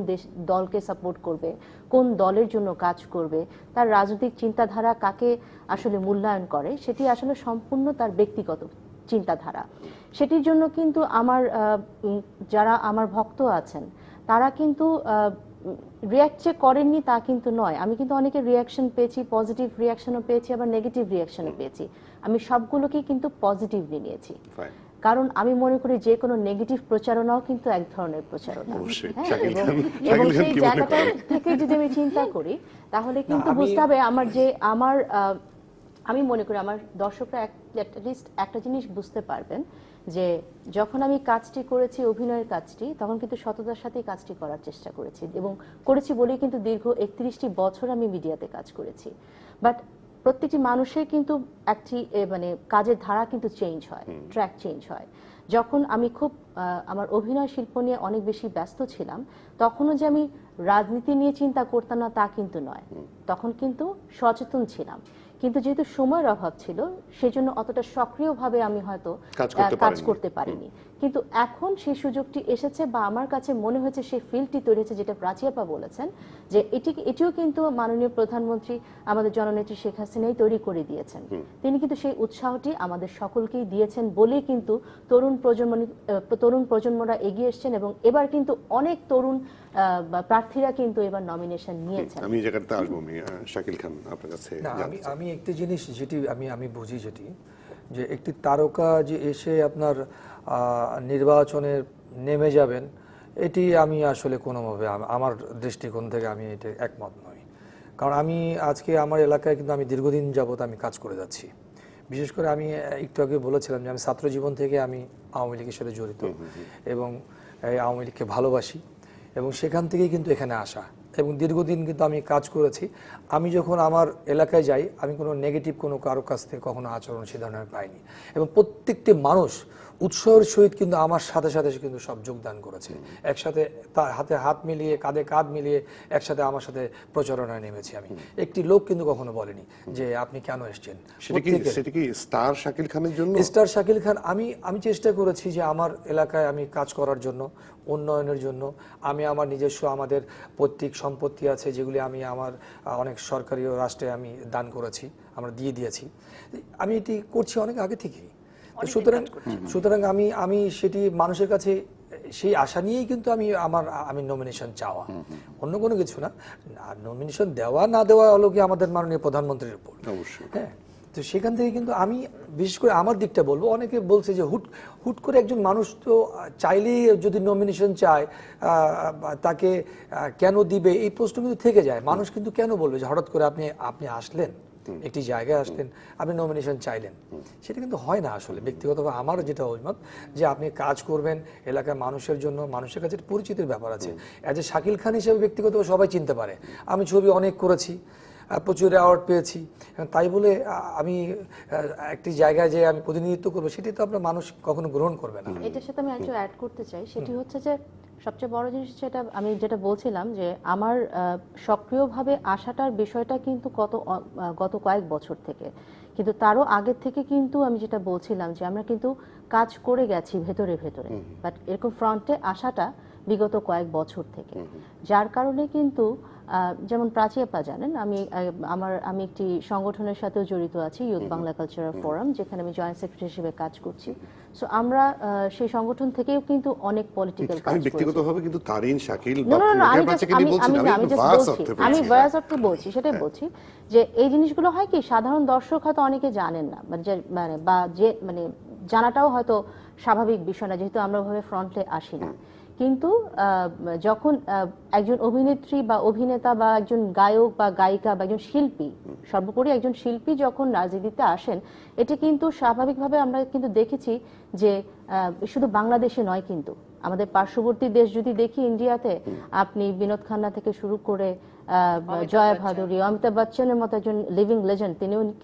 দলকে সাপোর্ট করবে, কোন দলের জন্য কাজ করবে, তার রাজনৈতিক চিন্তাধারা কাকে আসলে মূল্যায়ন করে, সেটি আসলে সম্পূর্ণ তার ব্যক্তিগত চিন্তাধারা। সেটির জন্য কিন্তু যারা আমার ভক্ত আছেন তারা কিন্তু রিয়াক্ট যে করেননি তা কিন্তু নয়। আমি কিন্তু অনেকের রিয়াকশন পেয়েছি, পজিটিভ রিয়াকশনও পেয়েছি, আবার নেগেটিভ রিয়াকশনও পেয়েছি। আমি সবগুলোকেই কিন্তু পজিটিভলি নিয়েছি, কারণ আমি মনে করি যে কোনো নেগেটিভ প্রচারণাও কিন্তু এক ধরনের প্রচারণা। এবং সেই জায়গাটা থেকে যদি আমি চিন্তা করি তাহলে কিন্তু বুঝতে হবে আমি মনে করি আমার দর্শকরা অ্যাটলিস্ট একটা জিনিস বুঝতে পারবেন যে যখন আমি কাজটি করেছি, অভিনয়ের কাজটি, তখন কিন্তু সততার সাথেই কাজটি করার চেষ্টা করেছি, এবং করেছি বলেই কিন্তু দীর্ঘ 31টি বছর আমি মিডিয়াতে কাজ করেছি। বাট প্রত্যেকটি মানুষের কিন্তু একটি মানে কাজের ধারা কিন্তু চেঞ্জ হয়, ট্র্যাক চেঞ্জ হয়। যখন আমি খুব আমার অভিনয় শিল্প নিয়ে অনেক বেশি ব্যস্ত ছিলাম, তখনও যে আমি রাজনীতি নিয়ে চিন্তা করতাম না তা কিন্তু নয়, তখন কিন্তু সচেতন ছিলাম, কিন্তু যেহেতু সময়ের অভাব ছিল সেজন্য অতটা সক্রিয়ভাবে আমি হয়তো কাজ করতে পারিনি। কিন্তু এখন সেই সুযোগটি এসেছে, বা আমার কাছে মনে হয়েছে সেই ফিল্ডটি তৈরি হয়েছে, যেটা প্রাচী আপা বলেছেন যে এটিও কিন্তু মাননীয় প্রধানমন্ত্রী আমাদের জননেত্রী শেখ হাসিনাই তৈরি করে দিয়েছেন। তিনি কিন্তু সেই উৎসাহটি আমাদের সকলকেই দিয়েছেন বলেই কিন্তু তরুণ প্রজন্মরা এগিয়ে এসেছেন, এবং এবার কিন্তু অনেক তরুণ প্রার্থীরা কিন্তু এবার নমিনেশন নিয়েছেন। আমি জায়গাটা আসবো, শাকিল খান আপনার কাছে। আমি একটি জিনিস যেটি আমি বুঝি, যেটি যে একটি তারকা যে এসে আপনার নির্বাচনে নেমে যাবেন, এটি আমি আসলে কোনোভাবে আমার দৃষ্টিকোণ থেকে আমি এটা একমত নই। কারণ আমি আজকে আমার এলাকায় কিন্তু আমি দীর্ঘদিন যাবত আমি কাজ করে যাচ্ছি। বিশেষ করে আমি একটু আগে বলেছিলাম যে আমি ছাত্র জীবন থেকে আমি আওয়ামী লীগের সাথে জড়িত, এবং এই আওয়ামী লীগকে ভালোবাসি, এবং সেখান থেকেই কিন্তু এখানে আসা, এবং দীর্ঘদিন কিন্তু আমি কাজ করেছি। আমি যখন আমার এলাকায় যাই, আমি কোনো নেগেটিভ কারো কাছ থেকে কখনো আচরণ সে ধরনের পাইনি, এবং প্রত্যেকটি মানুষ উৎসাহের সহিত কিন্তু আমার সাথে সাথে কিন্তু সব যোগদান করেছে। একসাথে তার হাতে হাত মিলিয়ে, কাঁধে কাঁধ মিলিয়ে একসাথে আমার সাথে প্রচারণায় নেমেছি। আমি একটি লোক কিন্তু কখনো বলেনি যে আপনি কেন এসছেন। সেটা কি স্টার শাকিল খানের জন্য? স্টার শাকিল খান, আমি চেষ্টা করেছি যে আমার এলাকায় আমি কাজ করার জন্য, উন্নয়নের জন্য। আমি আমার নিজস্ব, আমাদের পৈতৃক সম্পত্তি আছে যেগুলি আমি আমার অনেক সরকারি ও রাষ্ট্রে আমি দান করেছি, আমরা দিয়ে দিয়েছি। আমি এটি করছি অনেক আগে থেকেই। সুতরাং আমি সেটি মানুষের কাছে সেই আশা নিয়েই কিন্তু আমি নমিনেশন চাওয়া, অন্য কোনো কিছু না। নমিনেশন দেওয়া না দেওয়া হলো কি আমাদের মাননীয় প্রধানমন্ত্রীর উপর। অবশ্যই। হ্যাঁ, তো সেখান থেকে কিন্তু আমি বিশেষ করে আমার দিকটা বলবো, অনেকে বলছে যে হুট হুট করে একজন মানুষ তো চাইলেই যদি নমিনেশন চায় তাকে কেন দিবে, এই প্রশ্ন কিন্তু থেকে যায়। মানুষ কিন্তু কেন বলবে যে হঠাৎ করে আপনি আসলেন, একটি জায়গায় আসলেন, আপনি নমিনেশন চাইলেন, সেটা কিন্তু হয় না আসলে। ব্যক্তিগতভাবে আমার যেটা অভিমত যে আপনি কাজ করবেন এলাকার মানুষের জন্য, মানুষের কাছে পরিচিতির ব্যাপার আছে। অ্যাজ এ শাকিল খান হিসেবে ব্যক্তিগতভাবে সবাই চিনতে পারে, আমি ছবি অনেক করেছি, প্রচুর অ্যাওয়ার্ড পেয়েছি, তাই বলে আমি একটি জায়গায় যে আমি প্রতিনিধিত্ব করবো সেটি তো আপনার মানুষ কখনো গ্রহণ করবে না। এটার সাথে আমি একটু অ্যাড করতে চাই, সেটি হচ্ছে যে সবচেয়ে বড় জিনিস যেটা আমি বলছিলাম যে আমার সক্রিয়ভাবে আসাটার বিষয়টা কিন্তু গত কয়েক বছর থেকে, কিন্তু তারও আগের থেকে কিন্তু আমি যেটা বলছিলাম যে আমরা কিন্তু কাজ করে গেছি ভেতরে ভেতরে, বাট এরকম ফ্রন্টে আসাটা বিগত কয়েক বছর থেকে, যার কারণে কিন্তু যেমন প্রাচী আপা জানেন আমি একটি সংগঠনের সাথেও জড়িত আছি, ইউথ বাংলা কালচারাল ফোরাম, যেখানে আমি জয়েন্ট সেক্রেটারি হিসেবে কাজ করছি। সো আমরা সেই সংগঠন থেকেও কিন্তু অনেক পলিটিক্যাল কাজ আমি করেছি। ব্যক্তিগতভাবে কিন্তু তারিন, শাকিল না, বা না, না, আমি প্রাচীকে আমি নিয়ে বলছি না, আমি আমি just ভাস বলছি, অর্থে আমি বলছি। ভয়েস অর্থে বলছি, সেটাই বলছি যে এই জিনিসগুলো হয় কি সাধারণ দর্শক হয়তো অনেকে জানেন না, মানে জানাটাও হয়তো স্বাভাবিক বিষয় না, যেহেতু আমরা ওভাবে ফ্রন্টে আসি না। কিন্তু যখন একজন অভিনেত্রী বা অভিনেতা বা একজন গায়ক বা গায়িকা বা একজন শিল্পী, সর্বোপরি একজন শিল্পী যখন রাজনীতিতে আসেন, এটা কিন্তু স্বাভাবিকভাবে আমরা কিন্তু দেখেছি যে শুধু বাংলাদেশে নয়, কিন্তু আমাদের পার্শ্ববর্তী দেশ যদি দেখি, ইন্ডিয়াতে আপনি বিনোদ খান্না থেকে শুরু করে জয়া ভাদুরী, অমিতাভ বচ্চনের মতো একজন লিভিং লেজেন্ড,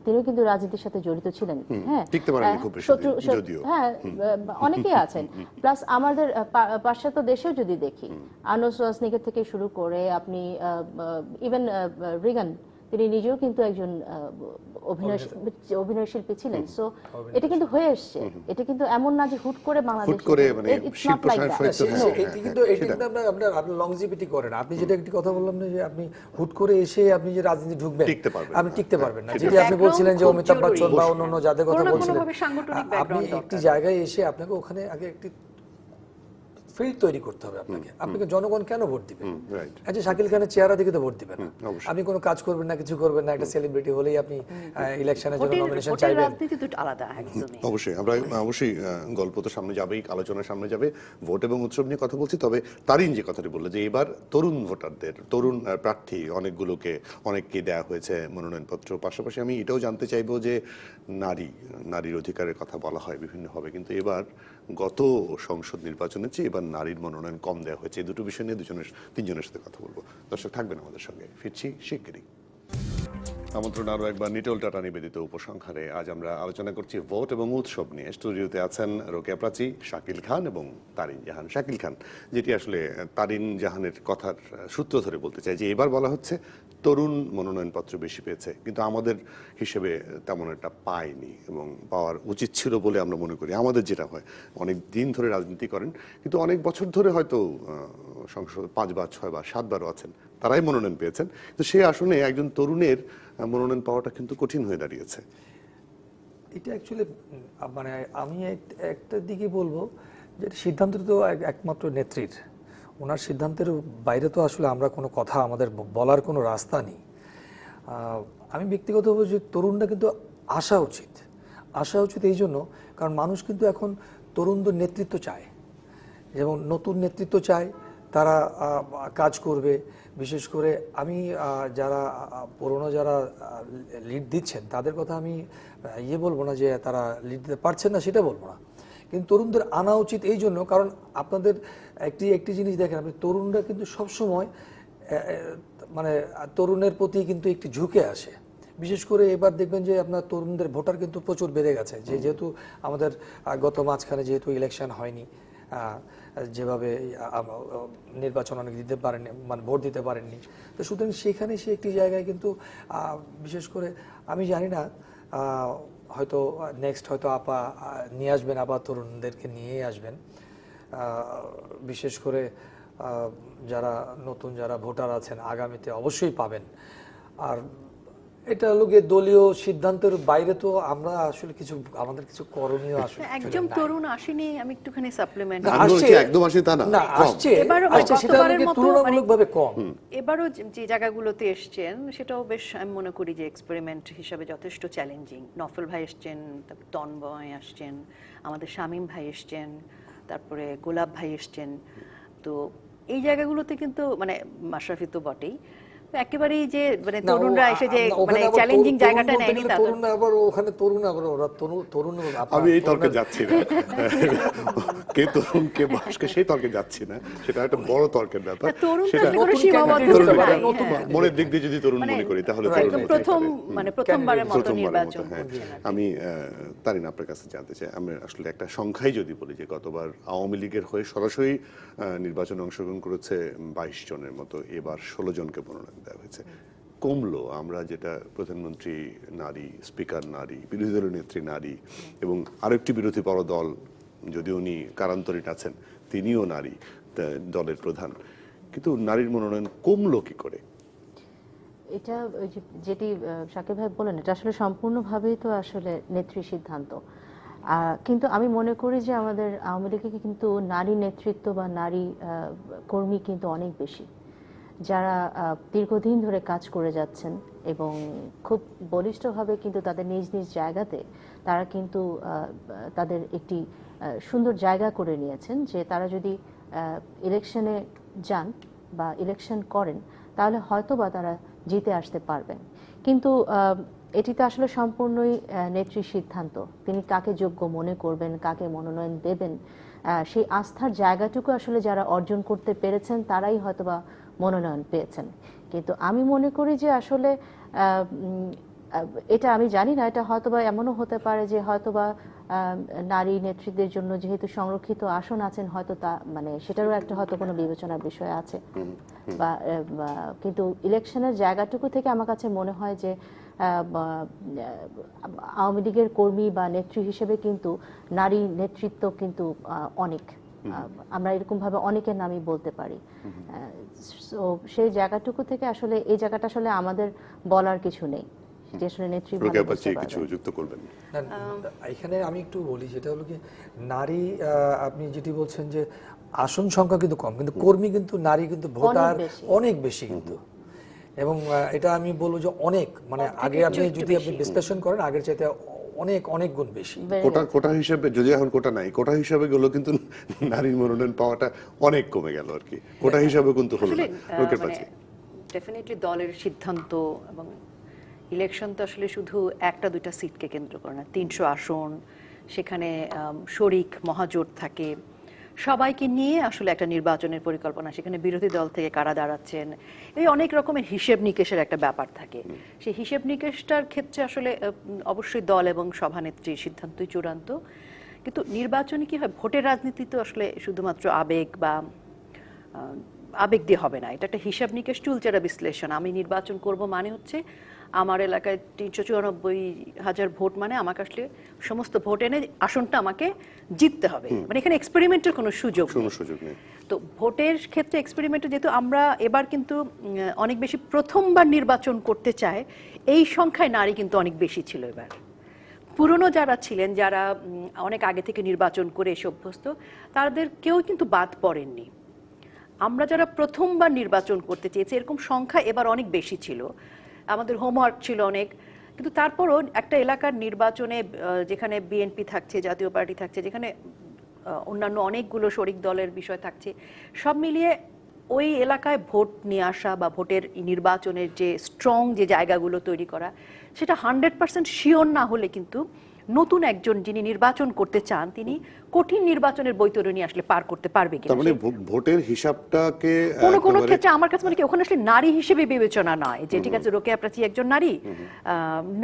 তিনিও কিন্তু রাজনীতির সাথে জড়িত ছিলেন। হ্যাঁ, টিকতে পারেননি খুব বেশি দিন, যদিও। হ্যাঁ, অনেকেই আছেন। প্লাস আমাদের পাশ্চাত্য দেশেও যদি দেখি, আর্নল্ড শোয়ার্জনেগার থেকে শুরু করে আপনি ইভেন রিগান, তিনি নিজেও কিন্তু একজন অভিনয় শিল্পী ছিলেন। সো এটা কিন্তু হয়ে এসছে, এটা কিন্তু এমন না যে হুট করে বাংলাদেশ, করে মানে it's not শিল্প like that. সাহিত্য এটি কিন্তু আপনার লংজিভিটি করেন। আপনি যেটা একটি কথা বললাম না যে আপনি হুট করে এসে আপনি যে রাজনীতি ঢুকবেন, টিকতে পারবেন আপনি না। টিকতে পারবেন না। সেটা যেটি আপনি বলছিলেন যে অমিতাভ বচ্চন বা অন্যান্য যাদের কথা কোনো না বলছিলেন, কোনোভাবে সাংগঠনিক আপনি background একটি দরকার। জায়গায় এসে আপনাকে ওখানে আগে একটি ফিল্ড তৈরি করতে হবে। আপনাকে জনগণ কেন ভোট দিবে? রাইট। আচ্ছা, শাকিল খানের চেহারা দেখে তো ভোট দিবে না। অবশ্যই। আপনি কোনো কাজ করবেন না, কিছু করবেন না, একটা সেলিব্রিটি হলেই আপনি ইলেকশনের জন্য নমিনেশন ভোটের চাইবেন। রাজনীতি দুটো আলাদা একদমই। অবশ্যই আমরা অবশ্যই গল্প তো সামনে যাবেই, আলোচনার সামনে যাবে, ভোট এবং উৎসব নিয়ে কথা বলছি। তবে তারিন যে কথাটি বললো যে এবার তরুণ ভোটারদের, তরুণ প্রার্থী অনেককে দেয়া হয়েছে মনোনয়নপত্র, পাশাপাশি আমি এটাও জানতে চাইবো যে নারীর অধিকারের কথা বলা হয় বিভিন্নভাবে, কিন্তু এবার গত সংসদ নির্বাচনের চেয়ে এবার নারীর মনোনয়ন কম দেওয়া হয়েছে। এই দুটো বিষয় নিয়ে তিনজনের সাথে কথা বলবো। দর্শক থাকবেন আমাদের সঙ্গে, ফিরছি শিগগিরই। আমন্ত্রণ আরও একবার নিটোল টাটা নিবেদিত উপসংহারে। আজ আমরা আলোচনা করছি ভোট এবং উৎসব নিয়ে। স্টুডিওতে আছেন রোকেয়া প্রাচী, শাকিল খান এবং তারিন জাহান। শাকিল খান, যেটি আসলে তারিন জাহানের কথার সূত্র ধরে বলতে চাই যে এবার বলা হচ্ছে তরুণ মনোনয়নপত্র বেশি পেয়েছে, কিন্তু আমাদের হিসেবে তেমন একটা পায়নি এবং পাওয়ার উচিত ছিল বলে আমরা মনে করি। আমাদের যেটা হয়, অনেক দিন ধরে রাজনীতি করেন, কিন্তু অনেক বছর ধরে হয়তো সংসদ 5 বার 6 বার 7 বারও আছেন, তারাই মনোনয়ন পেয়েছেন। তো সেই আসনে একজন তরুণের মনোনয়ন পাওয়াটা কিন্তু কঠিন হয়ে দাঁড়িয়েছে। এটা অ্যাকচুয়ালি মানে আমি একটা দিকে বলবো যে সিদ্ধান্ত তো একমাত্র নেত্রীর, ওনার সিদ্ধান্তের বাইরে তো আসলে আমরা কোনো কথা, আমাদের বলার কোনো রাস্তা নেই। আমি ব্যক্তিগতভাবে যে তরুণরা কিন্তু আসা উচিত এই জন্য, কারণ মানুষ কিন্তু এখন তরুণদের নেতৃত্ব চায়, যেমন নতুন নেতৃত্ব চায়, তারা কাজ করবে। বিশেষ করে আমি যারা পুরনো যারা লিড দিচ্ছেন তাদের কথা আমি বলবো না যে তারা লিড দিতে পারছেন না, সেটা বলবো না, কিন্তু তরুণদের আনা উচিত এই জন্য, কারণ আপনাদের একটি জিনিস দেখেন, আপনি তরুণরা কিন্তু সবসময় মানে তরুণের প্রতি কিন্তু একটি ঝুঁকে আসে। বিশেষ করে এবার দেখবেন যে আপনার তরুণদের ভোটার কিন্তু প্রচুর বেড়ে গেছে, যেহেতু আমাদের গত মাঝখানে যেহেতু ইলেকশন হয়নি, যেভাবে নির্বাচন অনেক দিতে পারেননি, মানে ভোট দিতে পারেননি, তো সুতরাং সেখানে সে একটি জায়গায় কিন্তু বিশেষ করে আমি জানি না, হয়তো নেক্সট হয়তো আপা নিয়ে আসবেন, আবার তরুণদেরকে নিয়ে আসবেন, বিশেষ করে যারা নতুন যারা ভোটার আছেন আগামীতে অবশ্যই পাবেন। আর এটা হলো গিয়ে দলীয় সিদ্ধান্তের বাইরে, তো আমরা আসলে আমাদের কিছু করণীয় আসলে একজন তরুণ আসেনি, আমি একটুখানি সাপ্লিমেন্ট আমি বলছি একদম আসে তা না, না কম। আসছে, এবারও সেটা হলো গতবারের গিয়ে মতো তুলনামূলকভাবে কম। এবারও যে জায়গাগুলোতে এসছেন সেটাও বেশ আমি মনে করি যে এক্সপেরিমেন্ট হিসাবে যথেষ্ট চ্যালেঞ্জিং। নফল ভাই এসছেন, তারপর তন্ময় আসছেন, আমাদের শামীম ভাই এসছেন, তারপরে গোলাপ ভাই এসছেন। তো এই জায়গাগুলোতে কিন্তু মানে মাশরাফি তো বটেই, তো একেবারেই যে মানে তরুণরা এসে যে মানে চ্যালেঞ্জিং জায়গাটা নেয়নি তা তো। তরুণ আবার ওখানে তরুণ আবার ওরা তরুণ আমি এই তর্কে যাচ্ছি না, কে তরুণ কে বয়স্ক সেই তর্কে যাচ্ছি না, সেটা একটা বড় তর্কের ব্যাপার। তরুণ তো সেটা আসলে কোনো নতুন সীমাবদ্ধতা candidate নাই, নতুন হ্যাঁ। মনের দিক দিয়ে যদি তরুণ মানে মনে করি তাহলে একদম তরুণ প্রথম মানে প্রথমবারের মতো প্রথমবারের নির্বাচন মতো, হ্যাঁ। করছেন আর কি। আমি তারিন আপনার কাছে জানতে চাই, আমি আসলে একটা সংখ্যাই যদি বলি যে গতবার আওয়ামী লীগের হয়ে সরাসরি নির্বাচনে অংশগ্রহণ করেছে 22 জনের মতো, এবার 16 জনকে মনোনয়ন দেওয়া হয়েছে। কমলো, আমরা যেটা প্রধানমন্ত্রী নারী, স্পিকার নারী, বিরোধী দলের নেত্রী নারী, এবং আরেকটি বিরোধী বড় দল, যদি উনি কারান্তরিত আছেন তিনিও নারী দলের প্রধান, কিন্তু নারীর মনোনয়ন কমলো কি করে? এটা ওই যেটি শাকিব ভাই বলেন, এটা আসলে সম্পূর্ণভাবেই তো আসলে নেত্রীর সিদ্ধান্ত। কিন্তু আমি মনে করি যে আমাদের আওয়ামী লীগে কিন্তু নারী নেতৃত্ব বা নারী কর্মী কিন্তু অনেক বেশি, যারা দীর্ঘদিন ধরে কাজ করে যাচ্ছেন এবং খুব বলিষ্ঠভাবে কিন্তু তাদের নিজ নিজ জায়গাতে তারা কিন্তু তাদের একটি সুন্দর জায়গা করে নিয়েছেন, যে তারা যদি ইলেকশনে যান বা ইলেকশন করেন তাহলে হয়তো বা তারা জিতে আসতে পারবেন। কিন্তু এটি তো আসলে সম্পূর্ণই নেত্রীর সিদ্ধান্ত, তিনি কাকে যোগ্য মনে করবেন, কাকে মনোনয়ন দেবেন, সেই আস্থার জায়গাটুকু আসলে যারা অর্জন করতে পেরেছেন তারাই হয়তোবা মনোনয়ন পেয়েছেন। কিন্তু আমি মনে করি যে আসলে এটা আমি জানি না, এটা হয়তোবা এমনও হতে পারে যে হয়তোবা নারী নেত্রীদের জন্য যেহেতু সংরক্ষিত আসন আছেন, হয়তো তা মানে সেটারও একটা হয়তো কোনো বিবেচনার বিষয় আছে বা কিন্তু ইলেকশনের জায়গাটুকু থেকে আমার কাছে মনে হয় যে আওয়ামী লীগের কর্মী বা নেত্রী হিসেবে কিন্তু নারী নেতৃত্ব কিন্তু অনেক, আমরা এরকম ভাবে অনেকের নামই বলতে পারি। সো সেই জায়গাটুকু থেকে আসলে এই জায়গাটা আসলে আমাদের বলার কিছু নেই, যে আসলে নেত্রী ভালো বুঝতে কিছু পারবেন। যুক্ত করবেন? এখানে আমি একটু বলি, সেটা হলো কি নারী, আপনি যেটি বলছেন যে আসন সংখ্যা কিন্তু কম, কিন্তু কর্মী কিন্তু নারী কিন্তু ভোটার অনেক বেশি কিন্তু, এবং এটা আমি বলবো যে অনেক মানে আগে আপনি যদি আপনি ডিসকাশন করেন আগের চাইতে অনেক অনেক গুণ বেশি। কোটা হিসেবে, যদি এখন কোটা নাই, কোটা হিসাবে গেলো কিন্তু নারীর মনোনয়ন পাওয়াটা অনেক কমে গেল আর কি, কোটা হিসাবে কিন্তু হলো না। রোকের পাচ্ছি ডেফিনেটলি দলের সিদ্ধান্ত, এবং ইলেকশন তো আসলে শুধু একটা দুইটা সিটকে কেন্দ্র করে না, 300 আসন, সেখানে শরিক মহাজোট থাকে, সবাইকে নিয়ে আসলে একটা নির্বাচনের পরিকল্পনা, সেখানে বিরোধী দল থেকে কারা দাঁড়াচ্ছেন, এই অনেক রকমের হিসেব নিকেশের একটা ব্যাপার থাকে। সেই হিসেব নিকেশটার ক্ষেত্রে আসলে অবশ্যই দল এবং সভানেত্রীর সিদ্ধান্তই চূড়ান্ত। কিন্তু নির্বাচনে কি হয়, ভোটের রাজনীতি তো আসলে শুধুমাত্র আবেগ বা আবেগ দিয়ে হবে না, এটা একটা হিসাব নিকেশ, চুলচেরা বিশ্লেষণ। আমি নির্বাচন করব মানে হচ্ছে আমার এলাকায় 394,000 ভোট, মানে আমাকে আসলে সমস্ত ভোট এনে আসনটা আমাকে জিততে হবে, মানে এখানে এক্সপেরিমেন্টের কোনো সুযোগ নেই। তো ভোটের ক্ষেত্রে এক্সপেরিমেন্টে যেহেতু আমরা এবার কিন্তু অনেক বেশি প্রথমবার নির্বাচন করতে চাই, এই সংখ্যায় নারী কিন্তু অনেক বেশি ছিল এবার। পুরনো যারা ছিলেন, যারা অনেক আগে থেকে নির্বাচন করে এসে অভ্যস্ত, তাদের কেউ কিন্তু বাদ পড়েননি। আমরা যারা প্রথমবার নির্বাচন করতে চেয়েছি, এরকম সংখ্যা এবার অনেক বেশি ছিল, আমাদের হোমওয়ার্ক ছিল অনেক। কিন্তু তারপরও একটা এলাকার নির্বাচনে যেখানে বিএনপি থাকছে, জাতীয় পার্টি থাকছে, যেখানে অন্যান্য অনেকগুলো শরিক দলের বিষয় থাকছে, সব মিলিয়ে ওই এলাকায় ভোট নিয়ে আসা বা ভোটের নির্বাচনের যে স্ট্রং যে জায়গাগুলো তৈরি করা, সেটা 100% শিওর না হলে কিন্তু নতুন একজন যিনি নির্বাচন করতে চান তিনি কঠিন নির্বাচনের বৈতরণী আসলে পার করতে পারবে কিনা। তার মানে ভোটের হিসাবটাকে কোনো ক্ষেত্রে আমার কাছে মানে কি ওখানে আসলে নারী হিসেবে বিবেচনা নয় যে ঠিক আছে রোকেয়া প্রাচী একজন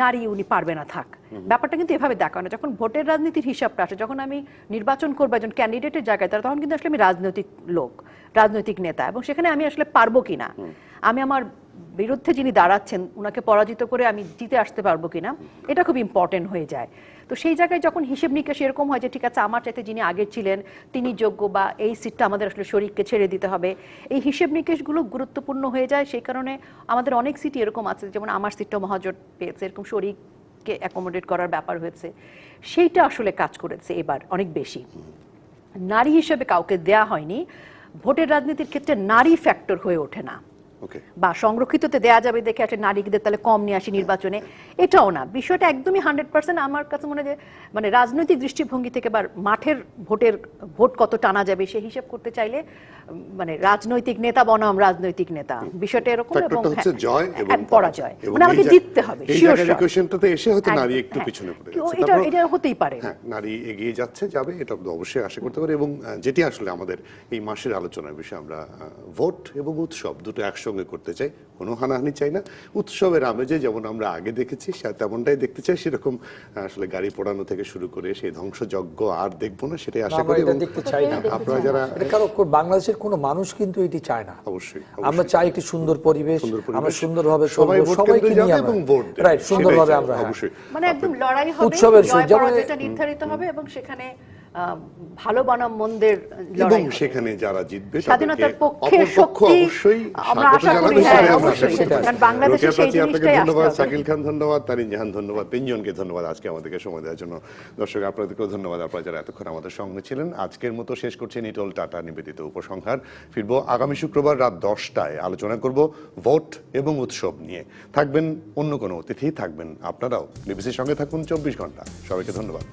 নারী উনি পারবে না, থাক, ব্যাপারটা কিন্তু এভাবে দেখা না। যখন ভোটের রাজনীতির হিসাবটা আসে, যখন আমি নির্বাচন করবো একজন ক্যান্ডিডেটের জায়গায়, তারা তখন কিন্তু আসলে আমি রাজনৈতিক লোক, রাজনৈতিক নেতা, এবং সেখানে আমি আসলে পারবো কিনা, আমি আমার বিরুদ্ধে যিনি দাঁড়াচ্ছেন উনাকে পরাজিত করে আমি জিতে আসতে পারবো কিনা, এটা খুব ইম্পর্টেন্ট হয়ে যায়। তো সেই জায়গায় যখন হিসেব নিকেশ এরকম হয় যে ঠিক আছে আমার চাইতে যিনি আগে ছিলেন তিনি যোগ্য, বা এই সিটটা আমাদের আসলে শরীককে ছেড়ে দিতে হবে, এই হিসেব নিকেশগুলো গুরুত্বপূর্ণ হয়ে যায়। সেই কারণে আমাদের অনেক সিটই এরকম আছে, যেমন আমার সিটটা মহাজোট পেয়েছে, এরকম শরীককে অ্যাকোমোডেট করার ব্যাপার হয়েছে, সেইটা আসলে কাজ করেছে এবার অনেক বেশি। নারী হিসেবে কাউকে দেয়া হয়নি, ভোটের রাজনীতির ক্ষেত্রে নারী ফ্যাক্টর হয়ে ওঠে না, ওকে, বা সংরক্ষিততে দেয়া যাবে দেখে একটা নারীদের তাহলে কম নিয়ে আসি নির্বাচনে, এটাও না। বিষয়টা একদমই 100% আমার কাছে মনে হয় যে মানে রাজনৈতিক দৃষ্টিভঙ্গি থেকে বা মাঠের ভোট কত টানা যাবে সেই হিসাব করতে চাইলে মানে রাজনৈতিক নেতা বনাম রাজনৈতিক নেতা, বিষয়টা এরকম। এবং ফ্যাক্টরটা হচ্ছে জয় এবং পরাজয়, এবং মানে আমাকে এই জিততে হবে, এই শিওর জায়গার ইকুয়েশনটাতে এসে হয়তো একদম, নারী একটু হ্যাঁ। পিছনে পড়ে এটা যাচ্ছে। তারপর এটা হতেই পারে। হ্যাঁ, নারী এগিয়ে যাবে, এটা আমরা অবশ্যই আশা করতে পারি। এবং যেটি আসলে আমাদের এই মাসের আলোচনার বিষয়, আমরা ভোট এবং উৎসব দুটো একসঙ্গে করতে চাই, কোনো হানাহানি চাই না। উৎসবের আমেজে যেমন আমরা আগে দেখেছি তেমনটাই দেখতে চাই, সেরকম আসলে গাড়ি পোড়ানো থেকে শুরু করে সেই ধ্বংসযজ্ঞ আর দেখবো না, সেটাই আশা আমরা করি। এটা এবং দেখতে চাই না। আপনারা যারা এটা কারো বাংলাদেশের কোনো মানুষ কিন্তু এটি চায় না। অবশ্যই আমরা চাই একটি সুন্দর পরিবেশ, আমরা সুন্দরভাবে সবাই চলবো, ভোট সবাইকে কেন্দ্রে নিয়ে যাবে আমরা এবং ভোট দেবে। রাইট, সুন্দরভাবে সেটাই আমরা চাই, হ্যাঁ। অবশ্যই। মানে একদম লড়াই হবে, উৎসবের জয় যেমন পরাজয়টা নির্ধারিত হবে, এবং সেখানে ভালো বনাম মন্দের এবং লড়াই হবে। সেখানে যারা জিতবে স্বাধীনতার তাদেরকে পক্ষে অপরপক্ষ শক্তি অবশ্যই আমরা স্বাগত আশা করি, জানাবে, হ্যাঁ, সেটাই আমরা অবশ্যই। আশা করছি। কারণ বাংলাদেশে রোকেয়া সেই প্রাচী, আপনাকে জিনিসটাই ধন্যবাদ, আসতে হবে। শাকিল খান ধন্যবাদ, তারিন জাহান ধন্যবাদ, তিনজনকে ধন্যবাদ আজকে আমাদেরকে সময় দেওয়ার জন্য। দর্শক আপনাদেরকেও ধন্যবাদ, আপনারা যারা এতক্ষণ আমাদের সঙ্গে ছিলেন। আজকের মতো শেষ করছে নিটোল টাটা নিবেদিত উপসংহার। ফিরবো আগামী শুক্রবার রাত 10টায়, আলোচনা করব ভোট এবং উৎসব নিয়ে। থাকবেন অন্য কোনো অতিথি, থাকবেন আপনারাও। ডিবিসির সঙ্গে থাকুন 24 ঘন্টা। সবাইকে ধন্যবাদ।